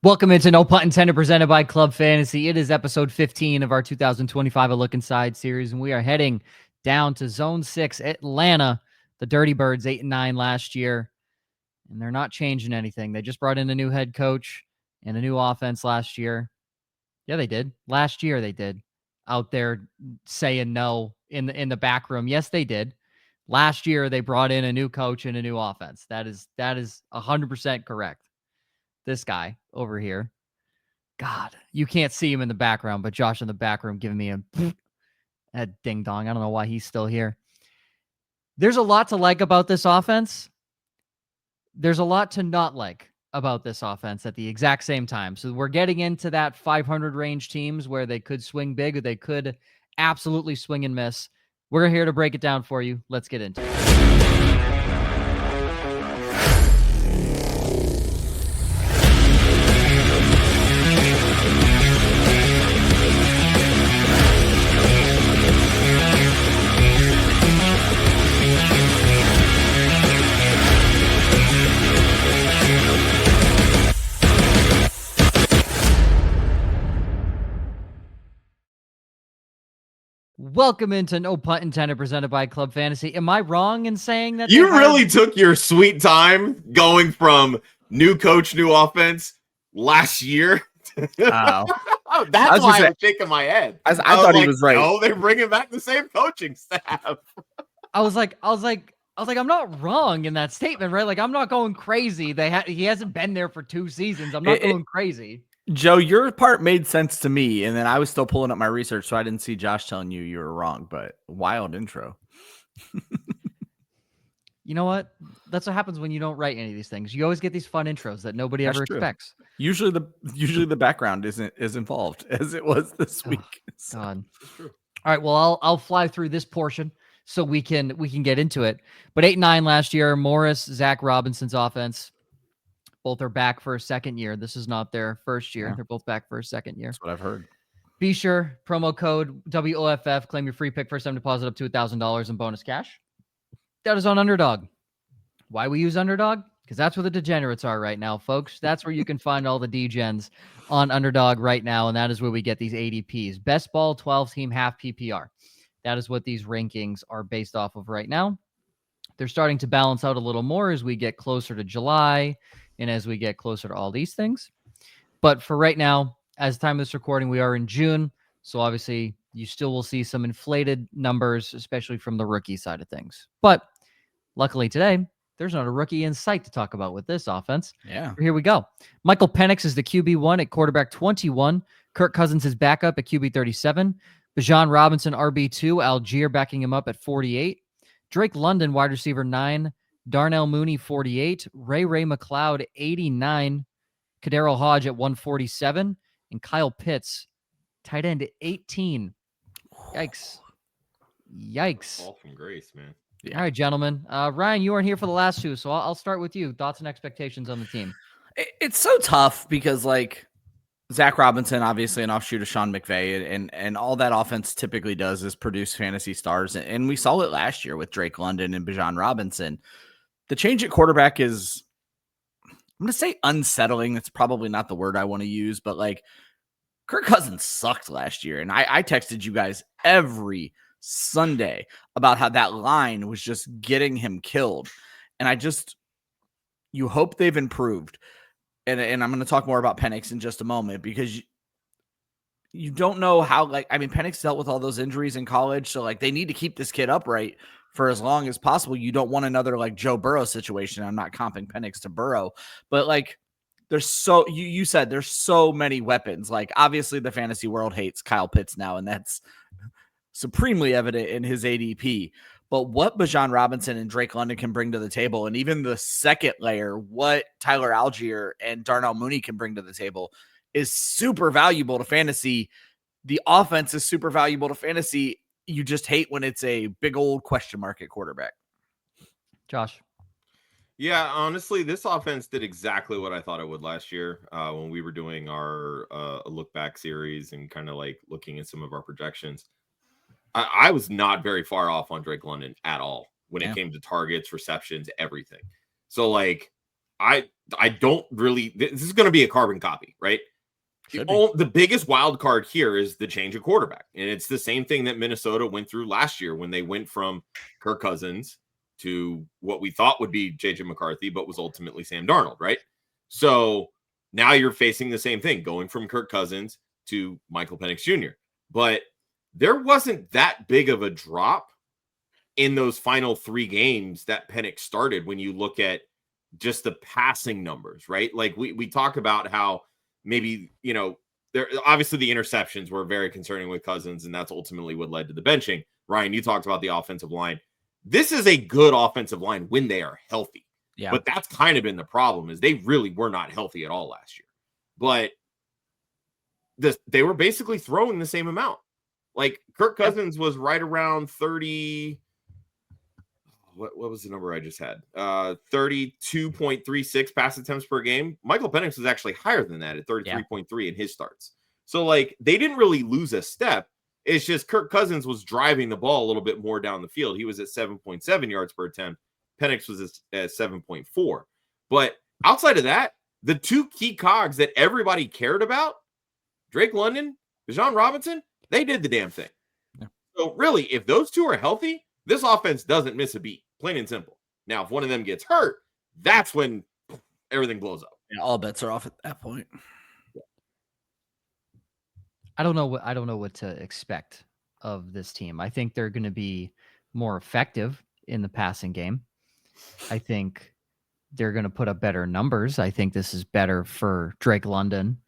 Welcome into No Punt Intended, presented by Club Fantasy. It is episode 15 of our 2025 A Look Inside series, and we are heading down to Zone 6, Atlanta. The Dirty Birds, 8-9 last year, and they're not changing anything. They just brought in a new head coach and a new offense last year. Yeah, they did. Last year they did. Out there saying no in the back room. Yes, they did. Last year they brought in a new coach and a new offense. That is 100% correct. This guy over here. God, you can't see him in the background, but Josh in the back room giving me a ding dong. I don't know why he's still here. There's a lot to like about this offense. There's a lot to not like about this offense at the exact same time. So we're getting into that 500 range teams where they could swing big or they could absolutely swing and miss. We're here to break it down for you. Let's get into it. Welcome into No Punt Intended, presented by Club Fantasy. Am I wrong in saying that you really took your sweet time going from new coach, new offense last year? Oh, that's why I was shaking my head. I thought he was right. No, they're bringing back the same coaching staff. I was like, I'm not wrong in that statement, right? Like, I'm not going crazy. He hasn't been there for 2 seasons. I'm not going crazy. Joe, your part made sense to me, and then I was still pulling up my research, so I didn't see Josh telling you were wrong, but wild intro. You know what? That's what happens when you don't write any of these things. You always get these fun intros that nobody ever expects. Usually the background isn't as involved as it was this week. So. God. All right, well, I'll fly through this portion so we can get into it. But 8-9 last year, Morris, Zach Robinson's offense. Both are back for a second year. This is not their first year. Yeah. They're both back for a second year. That's what I've heard. Be sure, promo code WOFF, claim your free pick, first time deposit up to $1,000 in bonus cash. That is on Underdog. Why we use Underdog? Because that's where the degenerates are right now, folks. That's where you can find all the degens on Underdog right now, and that is where we get these ADPs. Best ball, 12-team, half PPR. That is what these rankings are based off of right now. They're starting to balance out a little more as we get closer to July and as we get closer to all these things. But for right now, as time of this recording, we are in June. So obviously you still will see some inflated numbers, especially from the rookie side of things. But luckily today, there's not a rookie in sight to talk about with this offense. Yeah. Here we go. Michael Penix is the QB1 at quarterback 21. Kirk Cousins is backup at QB 37. Bijan Robinson, RB2. Algier backing him up at 48. Drake London, wide receiver 9. Darnell Mooney, 48. Ray McLeod, 89. Kadero Hodge at 147. And Kyle Pitts, tight end, 18. Yikes. Fall from grace, man. Yeah. All right, gentlemen. Ryan, you weren't here for the last two, so I'll start with you. Thoughts and expectations on the team. It's so tough because, like, Zach Robinson, obviously an offshoot of Sean McVay, and all that offense typically does is produce fantasy stars. And we saw it last year with Drake London and Bijan Robinson. The change at quarterback is, I'm going to say unsettling. That's probably not the word I want to use, but like Kirk Cousins sucked last year. And I texted you guys every Sunday about how that line was just getting him killed. And you hope they've improved. And I'm going to talk more about Penix in just a moment because you don't know how, Penix dealt with all those injuries in college. So like they need to keep this kid upright for as long as possible. You don't want another like Joe Burrow situation. I'm not comping Penix to Burrow, but like you said there's so many weapons. Like obviously the fantasy world hates Kyle Pitts now, and that's supremely evident in his ADP. But what Bijan Robinson and Drake London can bring to the table, and even the second layer, what Tyler Algier and Darnell Mooney can bring to the table is super valuable to fantasy. The offense is super valuable to fantasy. You just hate when it's a big old question mark at quarterback. Josh. Yeah, honestly, this offense did exactly what I thought it would last year when we were doing our look back series and kind of like looking at some of our projections. I was not very far off on Drake London at all when it came to targets, receptions, everything. So like I don't really. This is going to be a carbon copy, right? The biggest wild card here is the change of quarterback. And it's the same thing that Minnesota went through last year when they went from Kirk Cousins to what we thought would be JJ McCarthy, but was ultimately Sam Darnold, right? So now you're facing the same thing, going from Kirk Cousins to Michael Penix Jr. But there wasn't that big of a drop in those final 3 games that Penix started when you look at just the passing numbers, right? Like we talk about how maybe, there obviously the interceptions were very concerning with Cousins, and that's ultimately what led to the benching. Ryan, you talked about the offensive line. This is a good offensive line when they are healthy. Yeah. But that's kind of been the problem, is they really were not healthy at all last year. But they were basically throwing the same amount. Like Kirk Cousins was right around 30. What was the number I just had? 32.36 pass attempts per game. Michael Penix was actually higher than that at 33.3 in his starts. So like they didn't really lose a step. It's just Kirk Cousins was driving the ball a little bit more down the field. He was at 7.7 yards per attempt. Penix was at 7.4. But outside of that, the 2 key cogs that everybody cared about, Drake London, Bijan Robinson, they did the damn thing. Yeah. So really, if those 2 are healthy, this offense doesn't miss a beat, plain and simple. Now, if one of them gets hurt, that's when everything blows up. Yeah, all bets are off at that point. I don't know what to expect of this team. I think they're going to be more effective in the passing game. I think they're going to put up better numbers. I think this is better for Drake London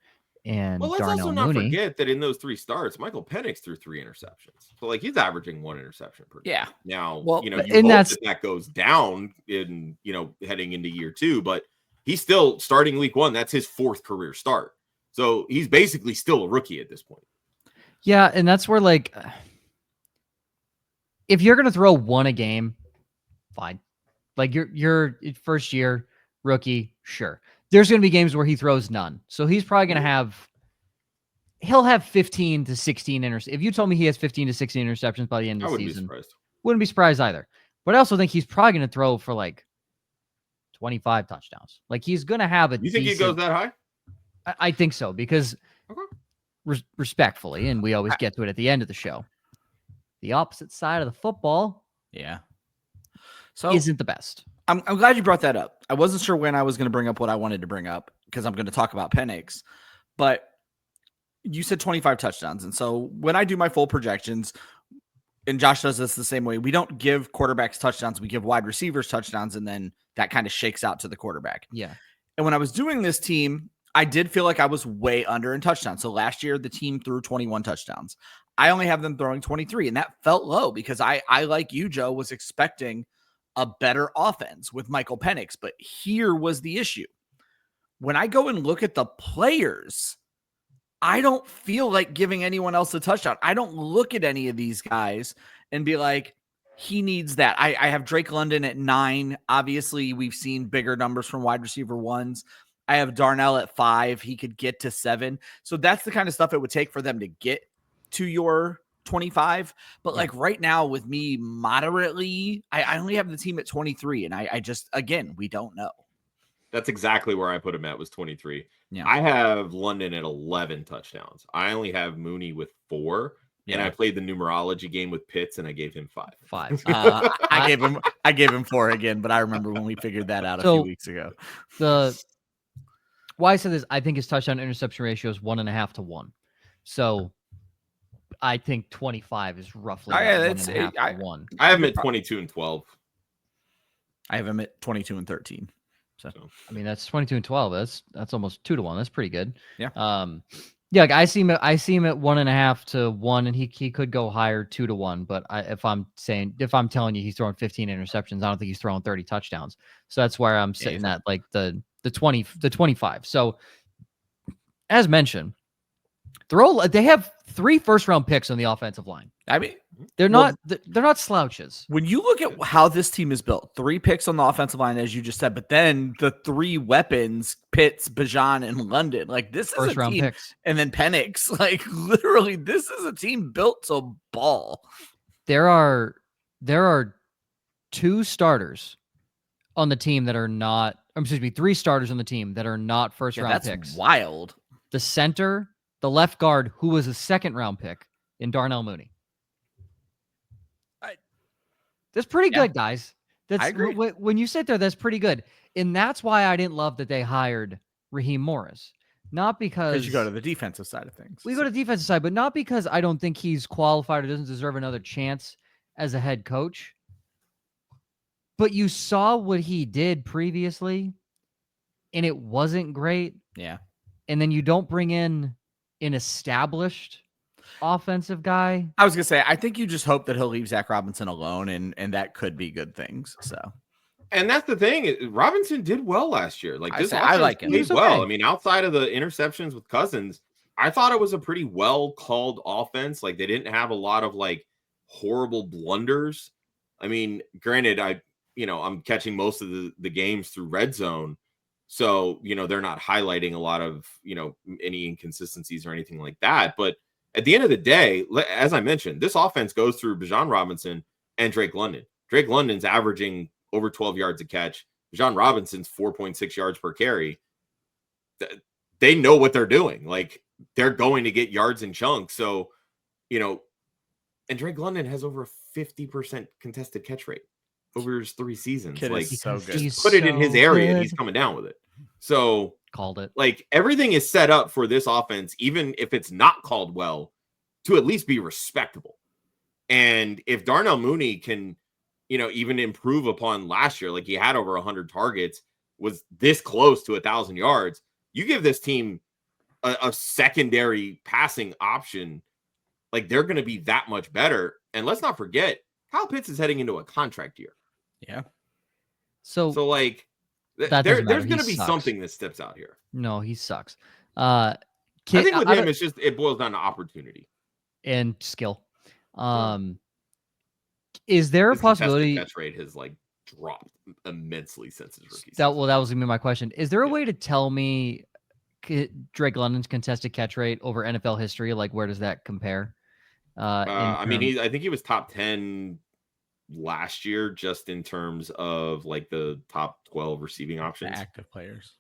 and let's Darnell also not Mooney. forget that in those 3 starts, Michael Penix threw 3 interceptions. So like he's averaging 1 interception per game. Yeah. Now, you and hope that goes down in, heading into year 2, but he's still starting week 1. That's his 4th career start. So he's basically still a rookie at this point. Yeah. And that's where, like, if you're going to throw 1 a game, fine. Like your first year rookie, sure. There's going to be games where he throws none. So he's probably going to he'll have 15 to 16 interceptions. If you told me he has 15 to 16 interceptions by the end of the season, wouldn't be surprised either. But I also think he's probably going to throw for like 25 touchdowns. Like he's going to have a You think he goes that high? I think so, because respectfully, and we always get to it at the end of the show, the opposite side of the football isn't the best. I'm glad you brought that up. I wasn't sure when I was going to bring up what I wanted to bring up, because I'm going to talk about Penix. But you said 25 touchdowns. And so when I do my full projections, and Josh does this the same way, we don't give quarterbacks touchdowns. We give wide receivers touchdowns, and then that kind of shakes out to the quarterback. Yeah. And when I was doing this team, I did feel like I was way under in touchdowns. So last year, the team threw 21 touchdowns. I only have them throwing 23, and that felt low because I like you, Joe, was expecting a better offense with Michael Penix. But here was the issue. When I go and look at the players, I don't feel like giving anyone else a touchdown. I don't look at any of these guys and be like, he needs that. I have Drake London at 9. Obviously, we've seen bigger numbers from wide receiver 1s. I have Darnell at 5. He could get to 7. So that's the kind of stuff it would take for them to get to your 25. But like right now with me moderately, I only have the team at 23. And I just, again, we don't know. That's exactly where I put him at, was 23. Yeah. I have London at 11 touchdowns. I only have Mooney with 4. Yeah. And I played the numerology game with Pitts, and I gave him 5. I gave him 4 again, but I remember when we figured that out a few weeks ago. Why I said this, I think his touchdown interception ratio is 1.5 to 1. So I think 25 is roughly 1.5 to 1. I have him at 22 and 12. I have him at 22 and 13. So I mean, that's 22 and 12. That's almost 2 to 1. That's pretty good. Yeah. Like I see him at 1.5 to 1, and he could go higher, 2 to 1. But if I'm telling you he's throwing 15 interceptions, I don't think he's throwing 30 touchdowns. So that's where I'm sitting at like the 25. So as mentioned, they have 3 first-round picks on the offensive line. I mean, they're not slouches. When you look at how this team is built, 3 picks on the offensive line, as you just said, but then the 3 weapons, Pitts, Bijan, and London, like this is first round team, picks. And then Penix, like literally, this is a team built to ball. There are 2 starters on the team that are not excuse me, 3 starters on the team that are not first round that's picks. wild. The center, the left guard, who was a second round pick in Darnell Mooney. That's pretty good, guys. I agree. When you sit there, that's pretty good. And that's why I didn't love that they hired Raheem Morris. Not because you go to the defensive side of things. We go to the defensive side, but not because I don't think he's qualified or doesn't deserve another chance as a head coach. But you saw what he did previously, and it wasn't great. Yeah. And then you don't bring in an established offensive guy. I was gonna say, I think you just hope that he'll leave Zach Robinson alone, and that could be good things. So, and that's the thing. Robinson did well last year. Like this, I like him. Played well. I mean, outside of the interceptions with Cousins, I thought it was a pretty well called offense. Like they didn't have a lot of like horrible blunders. I mean, granted, I'm catching most of the games through Red Zone. So, they're not highlighting a lot of, any inconsistencies or anything like that. But at the end of the day, as I mentioned, this offense goes through Bijan Robinson and Drake London. Drake London's averaging over 12 yards a catch. Bijan Robinson's 4.6 yards per carry. They know what they're doing. Like, they're going to get yards in chunks. So, and Drake London has over a 50% contested catch rate over his 3 seasons. Kid like, so good. just put it in his area and he's coming down with it. So called it. Like everything is set up for this offense, even if it's not called well, to at least be respectable. And if Darnell Mooney can, even improve upon last year, like he had over 100 targets, was this close to 1,000 yards, you give this team a secondary passing option, like they're going to be that much better. And let's not forget, Kyle Pitts is heading into a contract year. Yeah. So like, there's going to be something that steps out here. No, he sucks. I think with him, it's just it boils down to opportunity and skill. Is there a possibility catch rate has like dropped immensely since his rookie season? That was gonna be my question. Is there a way to tell me Drake London's contested catch rate over NFL history? Like, where does that compare? I think he was top 10 last year, just in terms of like the top 12 receiving options, the active players.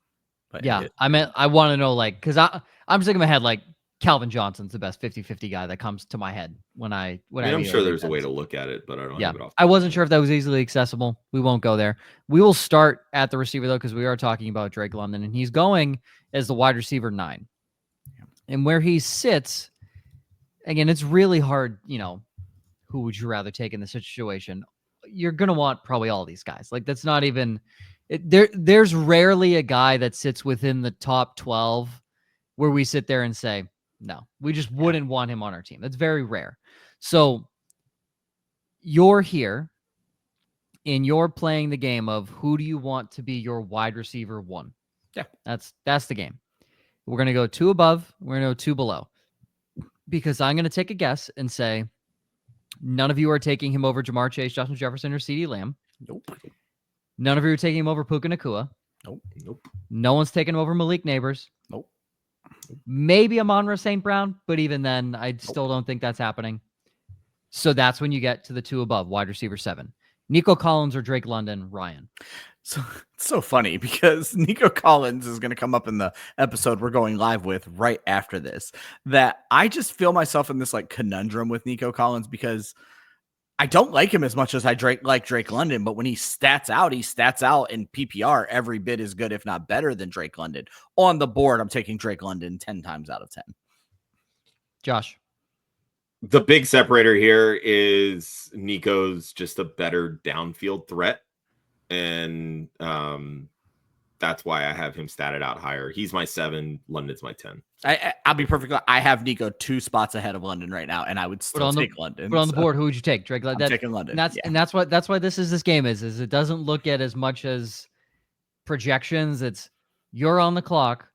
But yeah, I want to know, like, because I'm thinking in my head like Calvin Johnson's the best 50-50 guy that comes to my head when I'm sure there's a way to look at it, but I don't have it off. I wasn't sure if that was easily accessible. We won't go there. We will start at the receiver though, because we are talking about Drake London, and he's going as the wide receiver 9. Yeah. And where he sits, again, it's really hard, who would you rather take in this situation? You're going to want probably all these guys. Like, that's not even there's rarely a guy that sits within the top 12 where we sit there and say, no, we just wouldn't want him on our team. That's very rare. So you're here and you're playing the game of who do you want to be your wide receiver 1? Yeah. That's the game. We're going to go 2 above. We're going to go 2 below, because I'm going to take a guess and say, none of you are taking him over Jamar Chase, Justin Jefferson, or CeeDee Lamb. Nope. None of you are taking him over Puka Nacua. Nope. No one's taking him over Malik Neighbors. Nope. Maybe Amon-Ra St. Brown, but even then, I still don't think that's happening. So that's when you get to the 2 above, wide receiver 7. Nico Collins or Drake London, Ryan. So it's so funny because Nico Collins is going to come up in the episode we're going live with right after this, that I just feel myself in this like conundrum with Nico Collins, because I don't like him as much as I like Drake London, but when he stats out in PPR every bit as good, if not better than Drake London. On the board, I'm taking Drake London 10 times out of 10. Josh. The big separator here is Nico's just a better downfield threat. And that's why I have him statted out higher. He's my 7, London's my 10. I'll be perfectly. I have Nico 2 spots ahead of London right now, and I would still take London. But on the board, who would you take? Drake. I'm taking London. And that's why this game is it doesn't look at as much as projections. It's you're on the clock.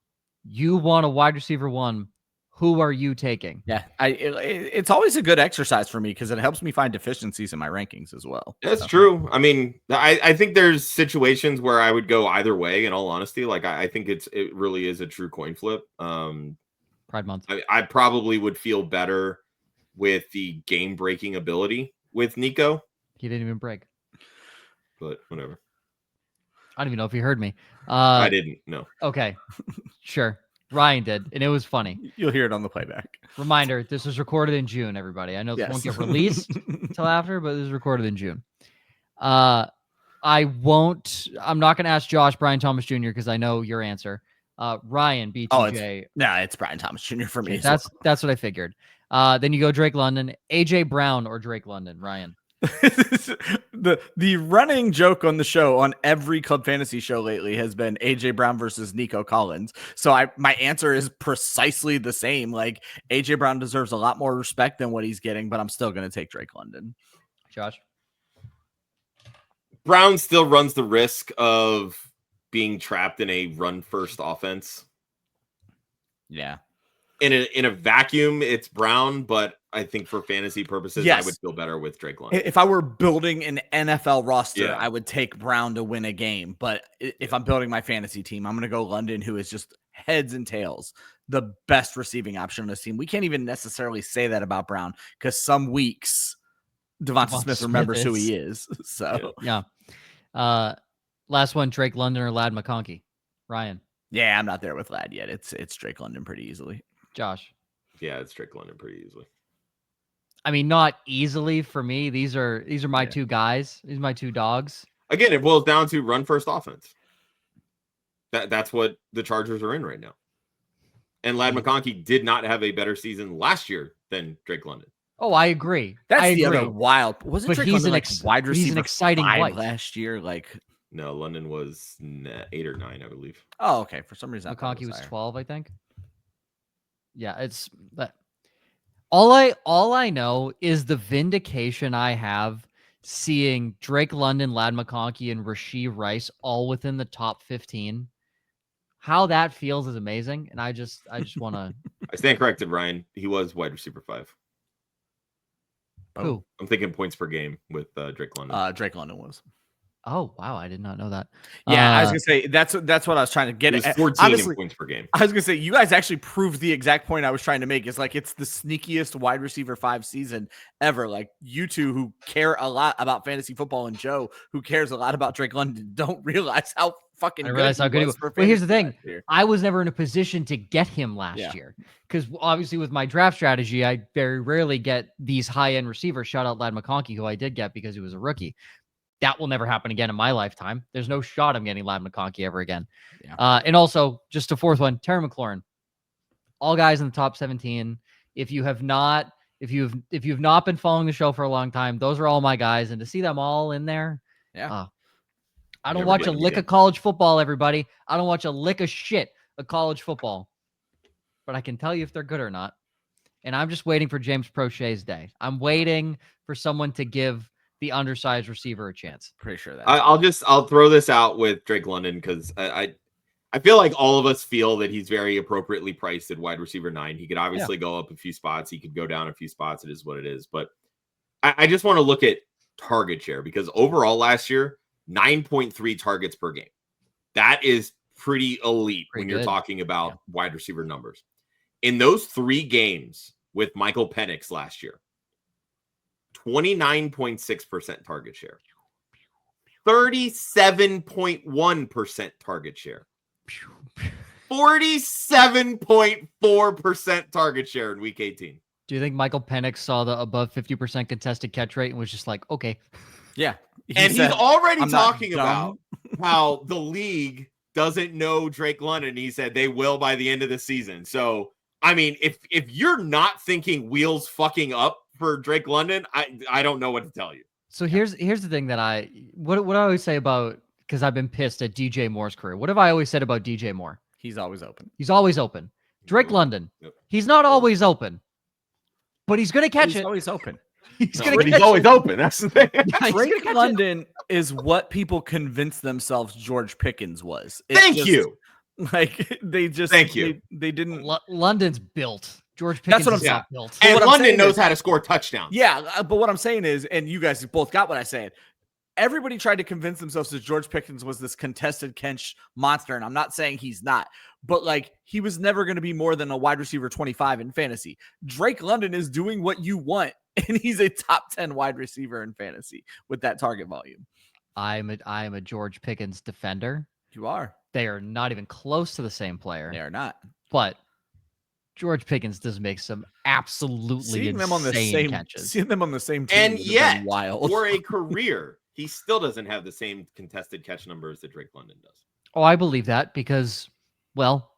You want a wide receiver 1. Who are you taking? Yeah, it's always a good exercise for me because it helps me find deficiencies in my rankings as well. That's true. I mean, I think there's situations where I would go either way. In all honesty, like I think it really is a true coin flip. Pride Month. I probably would feel better with the game breaking ability with Nico. He didn't even break. But whatever. I don't even know if you heard me. I didn't. No. Okay. Sure. Ryan did, and it was funny. You'll hear it on the playback. Reminder, this was recorded in June, everybody. I know this won't get released till after, but this was recorded in June. I'm not going to ask Josh Brian Thomas Jr. because I know your answer. Ryan, BTJ. It's Brian Thomas Jr. for me. Okay, that's what I figured. Then you go Drake London, AJ Brown, or Drake London. Ryan. the running joke on the show on every Club Fantasy show lately has been AJ Brown versus Nico Collins. So my answer is precisely the same. Like AJ Brown deserves a lot more respect than what he's getting, but I'm still going to take Drake London. Josh. Brown still runs the risk of being trapped in a run first offense. Yeah. In a vacuum, it's Brown, but I think for fantasy purposes, I would feel better with Drake London. If I were building an NFL roster, I would take Brown to win a game. But if I'm building my fantasy team, I'm going to go London, who is just heads and tails the best receiving option on this team. We can't even necessarily say that about Brown because some weeks Devonta Smith remembers who he is. So yeah. Last one, Drake London or Ladd McConkey. Ryan. Yeah, I'm not there with Ladd yet. It's Drake London pretty easily. Josh. Yeah, it's Drake London pretty easily. I mean, not easily for me. These are my two guys. These are my two dogs. Again, it boils down to run first offense. That's what the Chargers are in right now. And Ladd McConkey did not have a better season last year than Drake London. Oh, I agree. That's the other wild. Wasn't Drake London wide receiver? He's an exciting white last year. No, London was 8 or 9, I believe. Oh, okay. For some reason, McConkey was 12, I think. Yeah, it's that. All I know is the vindication I have seeing Drake London, Ladd McConkey, and Rashee Rice all within the top 15. How that feels is amazing, and I just want to. I stand corrected, Ryan. He was wide receiver 5. Who? I'm thinking points per game with Drake London. Drake London was. Oh wow, I did not know that. Yeah, I was gonna say that's what I was trying to get at. 14 Honestly, points per game. I was gonna say you guys actually proved the exact point I was trying to make. It's like it's the sneakiest wide receiver 5 season ever. Like you two who care a lot about fantasy football and Joe who cares a lot about Drake London don't realize how fucking good he was. Well, here's the thing: I was never in a position to get him last year because obviously with my draft strategy, I very rarely get these high end receivers. Shout out Ladd McConkey, who I did get because he was a rookie. That will never happen again in my lifetime. There's no shot I'm getting Ladd McConkey ever again. Yeah. And also, just a fourth one, Terry McLaurin. All guys in the top 17. If you've not been following the show for a long time, those are all my guys. And to see them all in there, I don't watch a lick of college football, everybody. I don't watch a lick of shit of college football. But I can tell you if they're good or not. And I'm just waiting for James Prochet's day. I'm waiting for someone to give the undersized receiver a chance. Pretty sure that I'll throw this out with Drake London because I feel like all of us feel that he's very appropriately priced at wide receiver 9. He could obviously go up a few spots. He could go down a few spots. It is what it is. But I just want to look at target share because overall last year, 9.3 targets per game. That is pretty elite when you're talking about wide receiver numbers. In those 3 games with Michael Penix last year, 29.6% target share, 37.1% target share, 47.4% target share in week 18. Do you think Michael Penix saw the above 50% contested catch rate and was just like, okay. Yeah. He's already talking about how the league doesn't know Drake London. He said they will by the end of the season. So, I mean, if you're not thinking wheels fucking up for Drake London, I don't know what to tell you. So here's the thing that what I always say about, because I've been pissed at DJ Moore's career. What have I always said about DJ Moore? He's always open. He's always open. Drake London, he's not always open, but he's going to catch it. He's always open. He's always open. That's the thing. Drake London is what people convinced themselves George Pickens was. Thank you. Like they just they didn't. London's built. George Pickens is not built. And London knows how to score touchdowns. Yeah, but what I'm saying is, and you guys both got what I said. Everybody tried to convince themselves that George Pickens was this contested catch monster, and I'm not saying he's not, but like he was never going to be more than a wide receiver 25 in fantasy. Drake London is doing what you want, and he's a top 10 wide receiver in fantasy with that target volume. I'm a George Pickens defender. You are. They are not even close to the same player. They are not. But George Pickens does make some absolutely Seeing them on the insane same catches. Seeing them on the same team And would have yet, been wild. for a career, he still doesn't have the same contested catch numbers that Drake London does. Oh, I believe that because, well,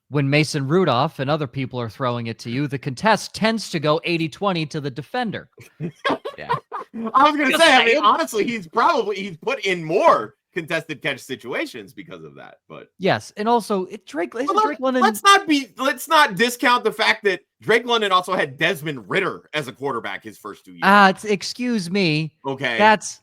when Mason Rudolph and other people are throwing it to you, the contest tends to go 80-20 to the defender. Yeah. I was going to Just say, I mean, saying. honestly, he's put in more contested catch situations because of that. But Yes, and also Drake London. Let's not discount the fact that Drake London also had Desmond Ritter as a quarterback his first 2 years. Excuse me. Okay, That's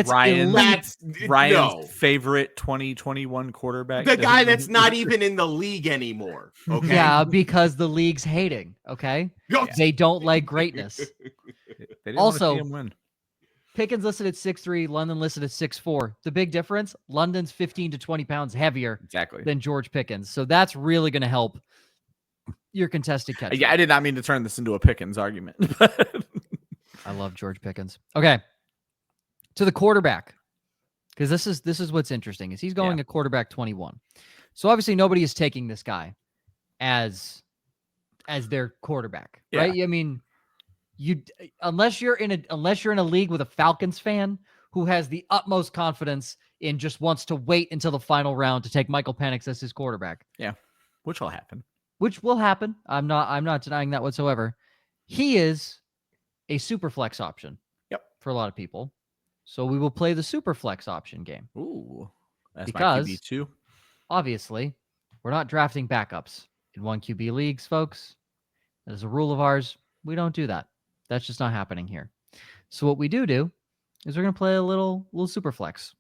Ryan. elite. Ryan's favorite 2021 quarterback. The guy that's not even in the league anymore. Okay. Yeah, because the league's hating. Okay, Yo, they don't like greatness. They didn't Also- want to see him win. Pickens listed at 6'3", London listed at 6'4". The big difference: London's 15 to 20 pounds heavier Exactly. than George Pickens, so that's really going to help your contested catch. Yeah, I did not mean to turn this into a Pickens argument. I love George Pickens. Okay, to the quarterback, because this is what's interesting is he's going a quarterback 21. So obviously nobody is taking this guy as their quarterback, right? I mean, unless you're in a league with a Falcons fan who has the utmost confidence in just wants to wait until the final round to take Michael Penix as his quarterback. Yeah, which will happen. Which will happen. I'm not denying that whatsoever. He is a super flex option. Yep. For a lot of people. So we will play the super flex option game. Ooh, that's Because- my QB2. Obviously, we're not drafting backups in 1QB leagues, folks. That is a rule of ours. We don't do that. That's just not happening here. So what we do is we're going to play a little super flex.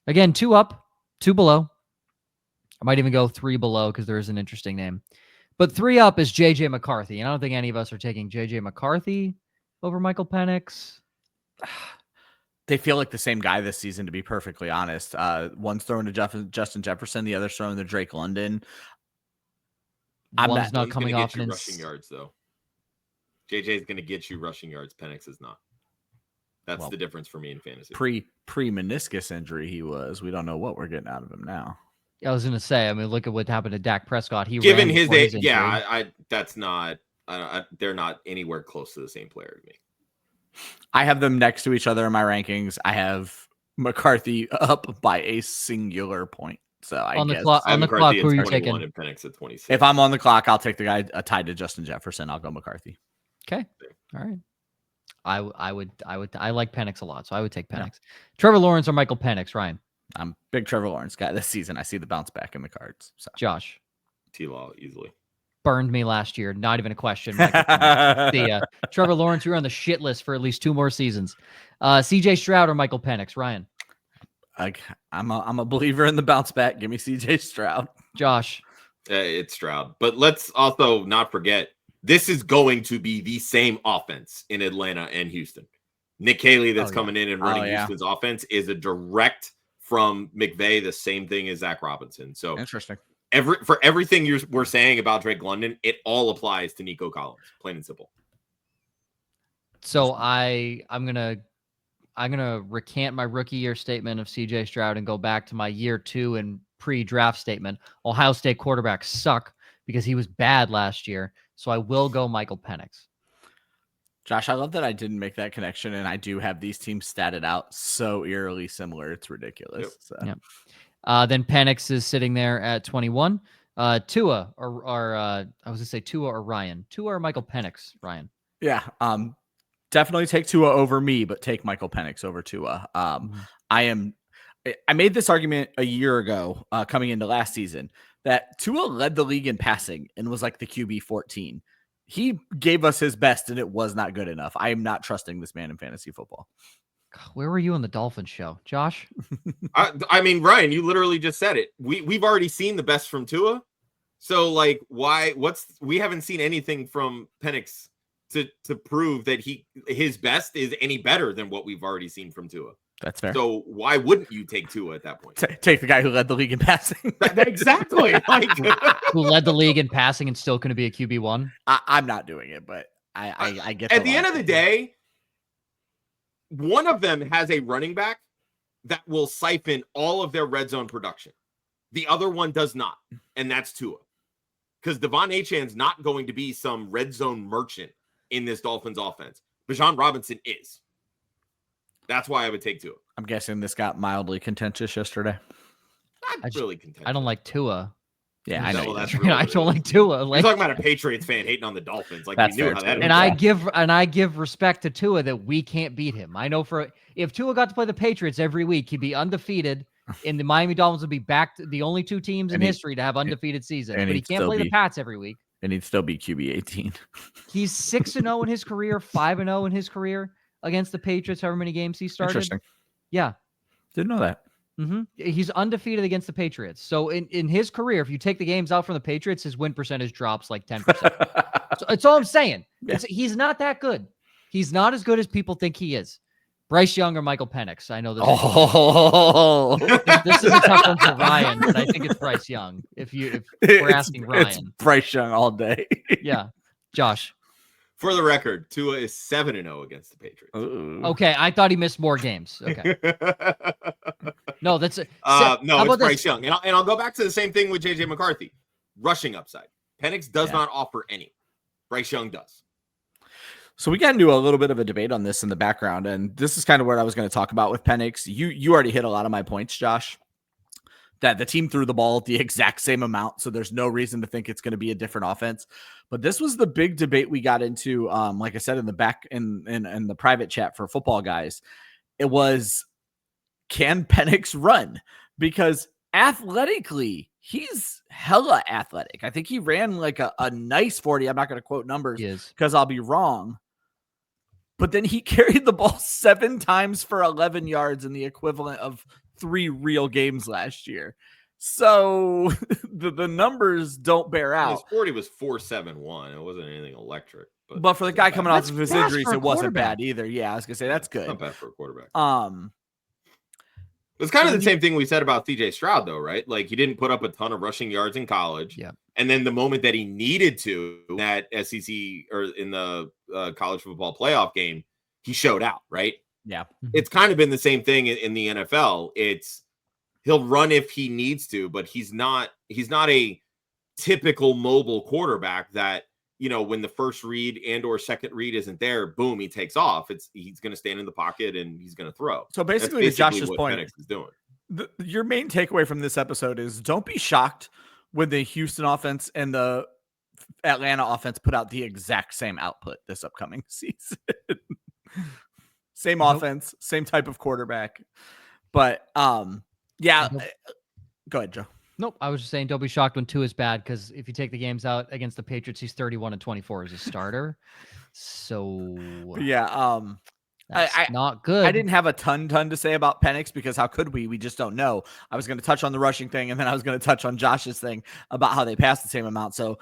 Again, 2 up, 2 below. I might even go 3 below because there is an interesting name. But 3 up is JJ McCarthy. And I don't think any of us are taking JJ McCarthy over Michael Penix. They feel like the same guy this season, to be perfectly honest. One's throwing to Justin Jefferson, the other's throwing to Drake London. One's not coming off an rushing yards though. JJ's going to get you rushing yards. Penix is not. That's the difference for me in fantasy. Pre meniscus injury, he was. We don't know what we're getting out of him now. I was going to say, I mean, look at what happened to Dak Prescott. Given ran his before age, injury. that's not. They're not anywhere close to the same player to me. I have them next to each other in my rankings. I have McCarthy up by a singular point. So On the guess clock, I have who McCarthy are you at 21 taking? and Penix at 26. if I'm on the clock, I'll take the guy tied to Justin Jefferson. I'll go McCarthy. Okay. All right. I like Penix a lot, so I would take Penix. Trevor Lawrence or Michael Penix, Ryan? I'm a big Trevor Lawrence guy this season. I see the bounce back in the cards. So. Josh? T-Law easily. Burned me last year. Not even a question. Michael Penix. See ya. Trevor Lawrence, you're on the shit list for at least 2 more seasons. CJ Stroud or Michael Penix, Ryan? I'm a believer in the bounce back. Give me CJ Stroud. Josh? It's Stroud. But let's also not forget, this is going to be the same offense in Atlanta and Houston. Nick Haley that's coming in and running Houston's offense is a direct from McVay, the same thing as Zach Robinson. So interesting. For everything we're saying about Drake London, it all applies to Nico Collins, plain and simple. So I'm gonna recant my rookie year statement of CJ Stroud and go back to my year 2 and pre-draft statement. Ohio State quarterbacks suck because he was bad last year. So I will go Michael Penix. Josh, I love that I didn't make that connection, and I do have these teams statted out so eerily similar. It's ridiculous. Yep. So. Yep. Then Penix is sitting there at 21. Tua or I was gonna say Tua or Ryan. Tua or Michael Penix, Ryan. Yeah. Definitely take Tua over me, but take Michael Penix over Tua. I made this argument a year ago, coming into last season, that Tua led the league in passing and was like the QB 14. He gave us his best, and it was not good enough. I am not trusting this man in fantasy football. Where were you on the Dolphins show, Josh? I mean, Ryan, you literally just said it. We've already seen the best from Tua. So, like, we haven't seen anything from Penix to prove that his best is any better than what we've already seen from Tua. That's fair. So why wouldn't you take Tua at that point? Take the guy who led the league in passing. Exactly. Who led the league in passing and still going to be a QB1? I'm not doing it, but I get. At the end of the day, one of them has a running back that will siphon all of their red zone production. The other one does not, and that's Tua. Because Devon Achan's not going to be some red zone merchant in this Dolphins offense. Bijan Robinson is. That's why I would take Tua. I'm guessing this got mildly contentious yesterday. Not really contentious. I don't like Tua. Yeah, I know. No, that's I don't like Tua. You're talking about a Patriots fan hating on the Dolphins. Like, we knew how that. And I give respect to Tua that we can't beat him. I know if Tua got to play the Patriots every week, he'd be undefeated, and the Miami Dolphins would be back to the only two teams in history to have undefeated seasons. But he can't play the Pats every week. And he'd still be QB 18. He's 6-0 in his career, 5-0 in his career against the Patriots. However many games he started. Interesting. Yeah, didn't know that. Mm-hmm. He's undefeated against the Patriots. So in his career, if you take the games out from the Patriots, his win percentage drops like 10%. So that's all I'm saying. Yeah. He's not that good. He's not as good as people think he is. Bryce Young or Michael Penix. I know this. This is a tough one for Ryan, but I think it's Bryce Young. If we're asking Ryan, it's Bryce Young all day. Yeah, Josh. For the record, Tua is 7-0 against the Patriots. Ooh. Okay, I thought he missed more games. Okay. No, that's no, it's Bryce Young. And I'll go back to the same thing with JJ McCarthy. Rushing upside. Penix does not offer any. Bryce Young does. So we got into a little bit of a debate on this in the background, and this is kind of what I was going to talk about with Penix. You already hit a lot of my points, Josh. That the team threw the ball the exact same amount, so there's no reason to think it's going to be a different offense. But this was the big debate we got into, like I said, in the back in the private chat for football guys. It was, can Penix run? Because athletically, he's hella athletic. I think he ran like a nice 40. I'm not going to quote numbers because I'll be wrong. But then he carried the ball 7 times for 11 yards in the equivalent of 3 real games last year. So the numbers don't bear out. His 40 was 4.71. It wasn't anything electric. But for the guy coming off of his injuries, it wasn't bad either. Yeah, I was going to say that's good. Not bad for a quarterback. It's kind of the same thing we said about CJ Stroud, though, right? Like, he didn't put up a ton of rushing yards in college. Yeah. And then the moment that he needed to, that SEC or in the college football playoff game, he showed out, right? Yeah. It's kind of been the same thing in the NFL. He'll run if he needs to, but he's not a typical mobile quarterback that, you know, when the first read and or second read isn't there, boom, he takes off. He's going to stand in the pocket and he's going to throw. So basically to Josh's point, Penix is doing. Your main takeaway from this episode is don't be shocked when the Houston offense and the Atlanta offense put out the exact same output this upcoming season. Same offense, same type of quarterback. But yeah, go ahead, Joe. Nope. I was just saying, don't be shocked when Tua is bad, because if you take the games out against the Patriots, he's 31-24 as a starter. So yeah, that's not good. I didn't have a ton to say about Penix because how could we? We just don't know. I was going to touch on the rushing thing, and then I was going to touch on Josh's thing about how they passed the same amount. So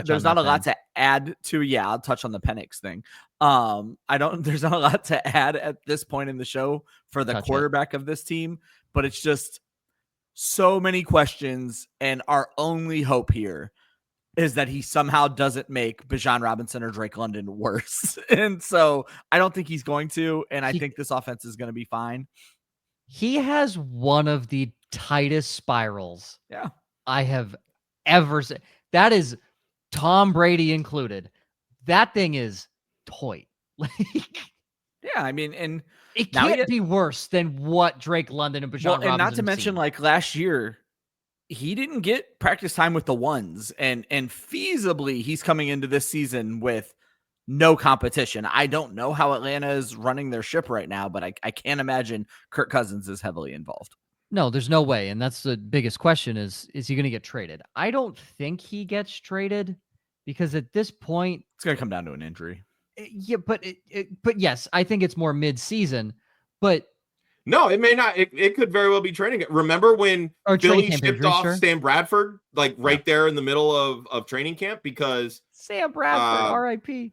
there's not a lot to add to. Yeah, I'll touch on the Penix thing. There's not a lot to add at this point in the show for the quarterback of this team, but it's just so many questions, and our only hope here is that he somehow doesn't make Bijan Robinson or Drake London worse. And so I don't think he's going to, and I think this offense is going to be fine. He has one of the tightest spirals I have ever seen. That is Tom Brady included. That thing is toy. Yeah, I mean, and it can't be worse than what Drake London and Bijan Robinson and not to mention, like last year, he didn't get practice time with the ones, and feasibly he's coming into this season with no competition. I don't know how Atlanta is running their ship right now, but I can't imagine Kirk Cousins is heavily involved. No, there's no way. And that's the biggest question is he going to get traded? I don't think he gets traded because at this point, it's going to come down to an injury. Yeah, but yes, I think it's more mid-season, but no, it may not. It could very well be training. Remember when Philly shipped off Sam Bradford, like right there in the middle of training camp, because Sam Bradford, R.I.P.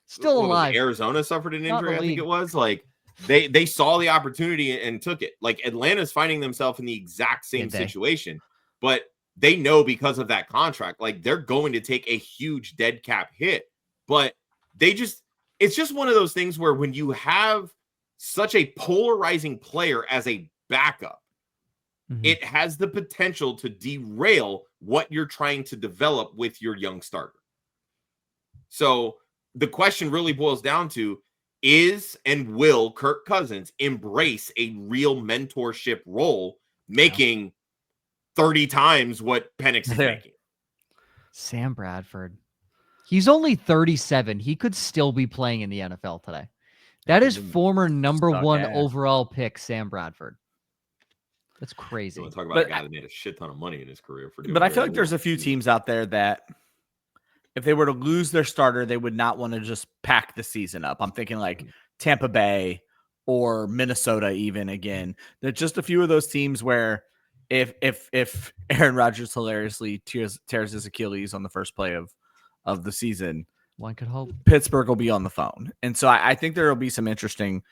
Still alive. Arizona suffered an injury, I think it was. Like they saw the opportunity and took it. Like Atlanta's finding themselves in the exact same situation, but they know because of that contract, like they're going to take a huge dead cap hit. But it's just one of those things where when you have such a polarizing player as a backup, it has the potential to derail what you're trying to develop with your young starter. So the question really boils down to, is and will Kirk Cousins embrace a real mentorship role, making 30 times what Penix is making? Sam Bradford. He's only 37. He could still be playing in the NFL today. That is former number one overall pick, Sam Bradford. That's crazy. You want to talk about a guy that made a shit ton of money in his career for doing But I feel like there's a few teams out there that if they were to lose their starter, they would not want to just pack the season up. I'm thinking like Tampa Bay or Minnesota even again. There's just a few of those teams where if Aaron Rodgers hilariously tears his Achilles on the first play of the season, one could hope Pittsburgh will be on the phone. And so I think there will be some interesting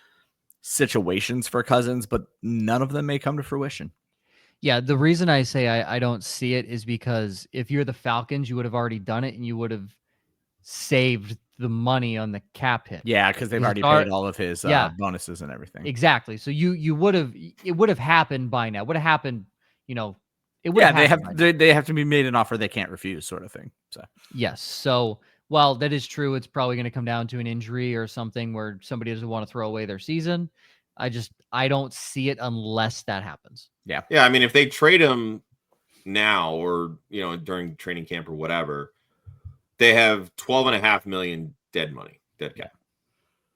situations for Cousins, but none of them may come to fruition. Yeah, the reason I say I don't see it is because if you're the Falcons, you would have already done it and you would have saved the money on the cap hit. Yeah, because they've already paid all of his bonuses and everything. Exactly. So it would have happened by now. It would have happened, it would they have to be made an offer they can't refuse, sort of thing. So yes. So while that is true, it's probably going to come down to an injury or something where somebody doesn't want to throw away their season. I don't see it unless that happens. Yeah. Yeah. I mean, if they trade him now or, during training camp or whatever, they have $12.5 million dead cap.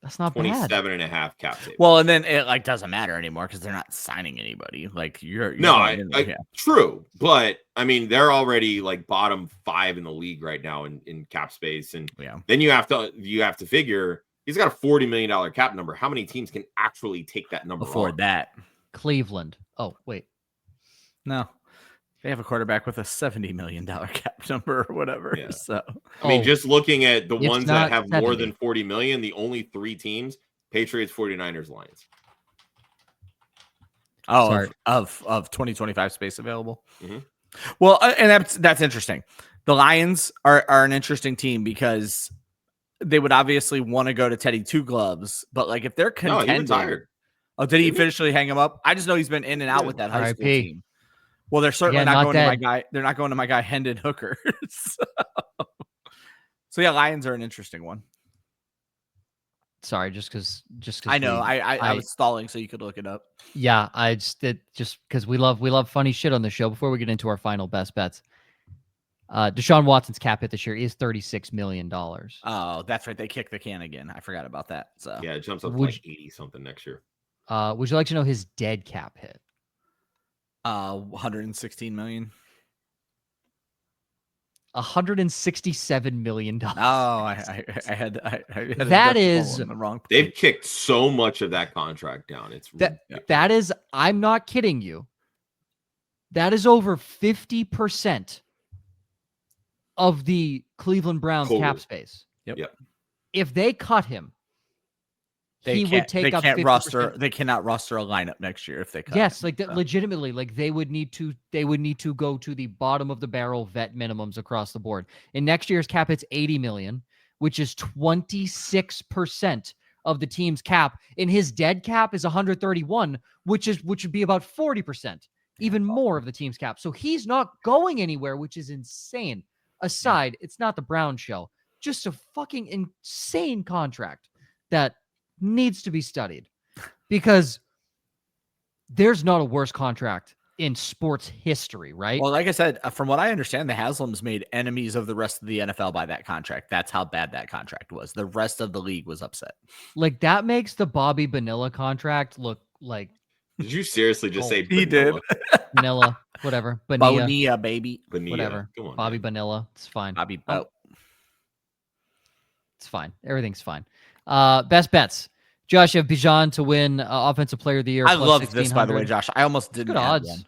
That's not 27.5 cap savings. Well, and then it doesn't matter anymore because they're not signing anybody. Like you're true. But I mean, they're already like bottom 5 in the league right now in cap space. And then you have to figure he's got a $40 million cap number. How many teams can actually take that number afford that? Cleveland. Oh, wait. No. They have a quarterback with a $70 million cap number or whatever. Yeah. So I mean, just looking at the ones that have 70. more than 40 million, the only 3 teams, Patriots, 49ers, Lions. Oh, of 2025 space available. Mm-hmm. Well, and that's interesting. The Lions are an interesting team because they would obviously want to go to Teddy Two Gloves, but like if they're contending, he retired. Oh, did he officially hang him up? I just know he's been in and out with that high school team. Well, they're certainly not going to my guy. They're not going to my guy Hendon Hooker. So yeah, Lions are an interesting one. Sorry, just because I know I was stalling so you could look it up. Yeah, just because we love funny shit on the show. Before we get into our final best bets, Deshaun Watson's cap hit this year is $36 million. Oh, that's right. They kicked the can again. I forgot about that. So yeah, it jumps up to like 80 something next year. Would you like to know his dead cap hit? 116 million. $167 million. Oh, I had that is the wrong place. They've kicked so much of that contract down. That is, I'm not kidding you. That is over 50% of the Cleveland Browns cap space. Yep. If they cut him, he would take up 50%. They cannot roster a lineup next year if they cut. Yes, like legitimately, like they would need to go to the bottom of the barrel vet minimums across the board. In next year's cap, it's $80 million, which is 26% of the team's cap. In his dead cap is 131, which would be about 40%, even more of the team's cap. So he's not going anywhere, which is insane. Aside, it's not the Brown show, just a fucking insane contract that needs to be studied, because there's not a worse contract in sports history, right? Well, like I said, from what I understand, the Haslams made enemies of the rest of the NFL by that contract. That's how bad that contract was. The rest of the league was upset. Like that makes the Bobby Bonilla contract look like. Did you seriously just say he did? Bonilla, whatever. Bonilla, baby. Bonilla. Whatever. Come on, Bobby man. Bonilla. It's fine. It's fine. Everything's fine. Best bets. Josh, you have Bijan to win Offensive Player of the Year. I love this, by the way, Josh. I almost didn't. Good odds.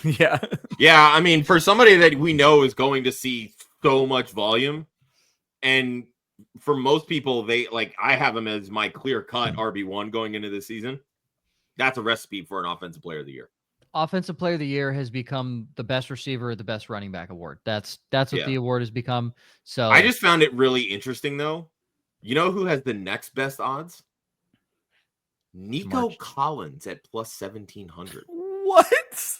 Yeah. Yeah. I mean, for somebody that we know is going to see so much volume, and for most people, I have him as my clear-cut RB1 going into this season. That's a recipe for an Offensive Player of the Year. Offensive Player of the Year has become the best receiver or the best running back award. That's what the award has become. So I just found it really interesting, though. You know who has the next best odds? Nico Collins at plus 1,700. What?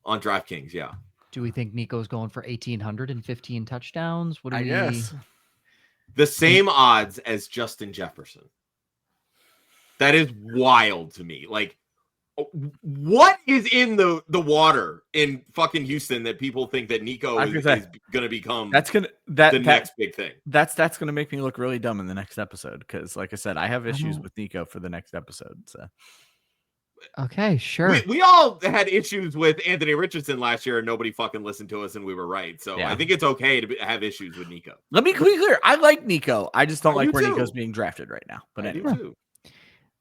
On DraftKings, yeah. Do we think Nico's going for 1,815 touchdowns? What do we? Guess. The same odds as Justin Jefferson. That is wild to me. Like, what is in the water in fucking Houston that people think that Nico is going to become the next big thing? That's going to make me look really dumb in the next episode because, like I said, I have issues with Nico for the next episode. So. Okay, sure. We all had issues with Anthony Richardson last year, and nobody fucking listened to us, and we were right. So I think it's okay to have issues with Nico. Let me be clear. I like Nico. I just don't like where Nico's being drafted right now. But anyway.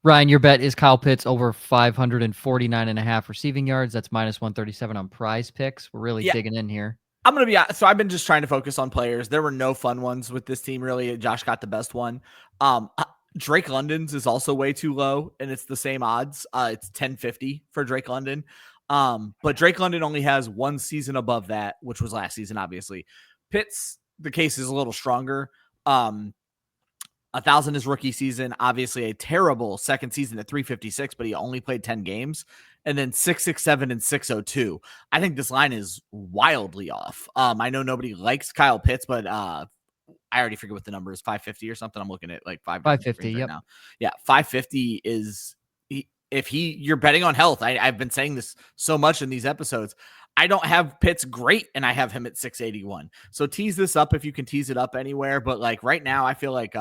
Ryan, your bet is Kyle Pitts over 549.5 receiving yards. That's minus 137 on Prize Picks. We're really digging in here. I'm going to be so I've been just trying to focus on players. There were no fun ones with this team, really. Josh got the best one. Drake London's is also way too low, and it's the same odds. It's 1050 for Drake London. But Drake London only has one season above that, which was last season, obviously. Pitts, the case is a little stronger. 1,000 his rookie season, obviously a terrible second season at 356, but he only played 10 games. And then 667 and 602. I think this line is wildly off. I know nobody likes Kyle Pitts, but I already forget what the number is, 550 or something. I'm looking at like 550 right now. Yeah, 550 is you're betting on health. I've been saying this so much in these episodes. I don't have Pitts great, and I have him at 681. So tease this up if you can tease it up anywhere. But like right now, I feel like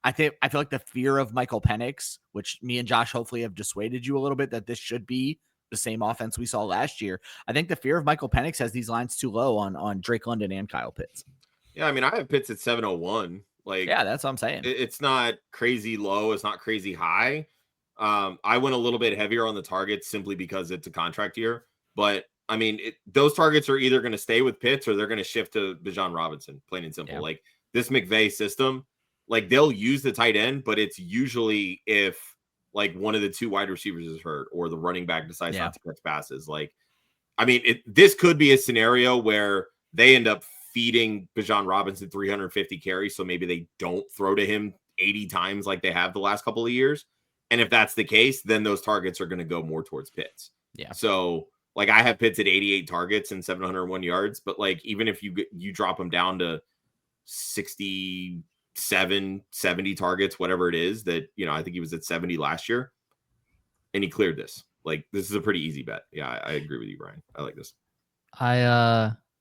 I feel like the fear of Michael Penix, which me and Josh hopefully have dissuaded you a little bit that this should be the same offense we saw last year. I think the fear of Michael Penix has these lines too low on Drake London and Kyle Pitts. Yeah, I mean, I have Pitts at 701. Like, yeah, that's what I'm saying. It's not crazy low. It's not crazy high. I went a little bit heavier on the targets simply because it's a contract year. But I mean, those targets are either going to stay with Pitts or they're going to shift to Bijan Robinson, plain and simple. Yeah. Like this McVay system, like they'll use the tight end, but it's usually if like one of the two wide receivers is hurt or the running back decides not to catch passes. Like, I mean, this could be a scenario where they end up feeding Bijan Robinson 350 carries. So maybe they don't throw to him 80 times like they have the last couple of years. And if that's the case, then those targets are going to go more towards Pitts. Yeah. So like I have Pitts at 88 targets and 701 yards, but like, even if you drop him down to 67, 70 targets, whatever it is that, you know, I think he was at 70 last year and he cleared this. Like, this is a pretty easy bet. Yeah, I agree with you, Brian. I like this.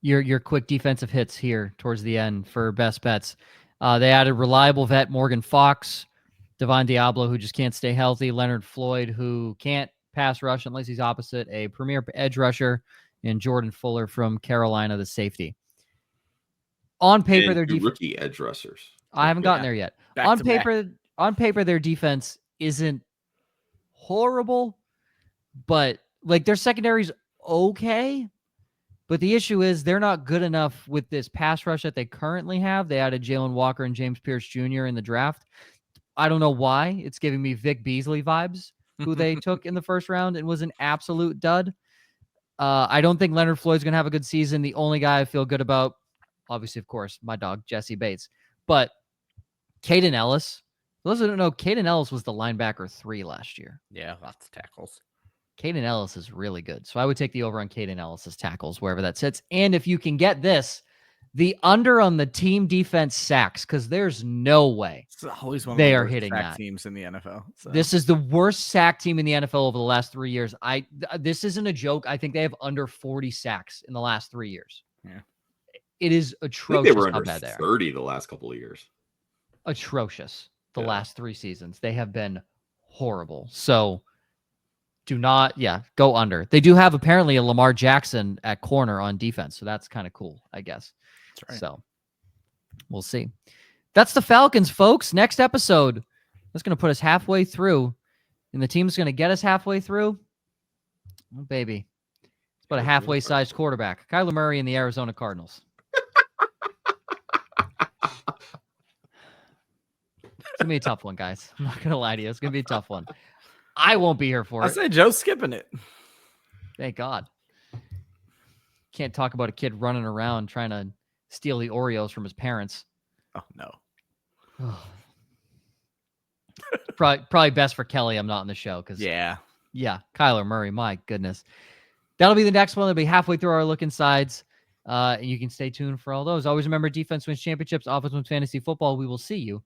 Your quick defensive hits here towards the end for best bets. They added reliable vet Morgan Fox, Devon Diablo, who just can't stay healthy, Leonard Floyd, who can't pass rush unless he's opposite a premier edge rusher, and Jordan Fuller from Carolina, the safety. On paper, and their rookie edge rushers. I haven't gotten there yet. On paper, their defense isn't horrible, but like their secondary's okay. But the issue is they're not good enough with this pass rush that they currently have. They added Jalen Walker and James Pierce Jr. in the draft. I don't know why. It's giving me Vic Beasley vibes, who they took in the first round and was an absolute dud. I don't think Leonard Floyd's going to have a good season. The only guy I feel good about, obviously, of course, my dog, Jesse Bates. But Caden Ellis, for those who don't know, Caden Ellis was the linebacker 3 last year. Yeah, lots of tackles. Caden Ellis is really good. So I would take the over on Caden Ellis's tackles, wherever that sits. And if you can get this, the under on the team defense sacks, because there's no way it's always one of they the are worst hitting sack that. Teams in the NFL. So. This is the worst sack team in the NFL over the last 3 years. This isn't a joke. I think they have under 40 sacks in the last 3 years. Yeah. It is atrocious. I think they were how under bad they 30 the last couple of years. Atrocious. The last 3 seasons. They have been horrible. So do not, go under. They do have apparently a Lamar Jackson at corner on defense. So that's kind of cool, I guess. That's right. So we'll see. That's the Falcons, folks. Next episode, that's going to put us halfway through. And the team's going to get us halfway through. Oh, baby. It's about a halfway sized quarterback. Kyler Murray and the Arizona Cardinals. It's going to be a tough one, guys. I'm not going to lie to you. It's going to be a tough one. I won't be here for it. I say Joe's skipping it. Thank God. Can't talk about a kid running around trying to steal the Oreos from his parents. Oh, no. Probably best for Kelly I'm not on the show because Yeah, Kyler Murray. My goodness. That'll be the next one. It'll be halfway through our look insides. And you can stay tuned for all those. Always remember, defense wins championships, offense wins fantasy football. We will see you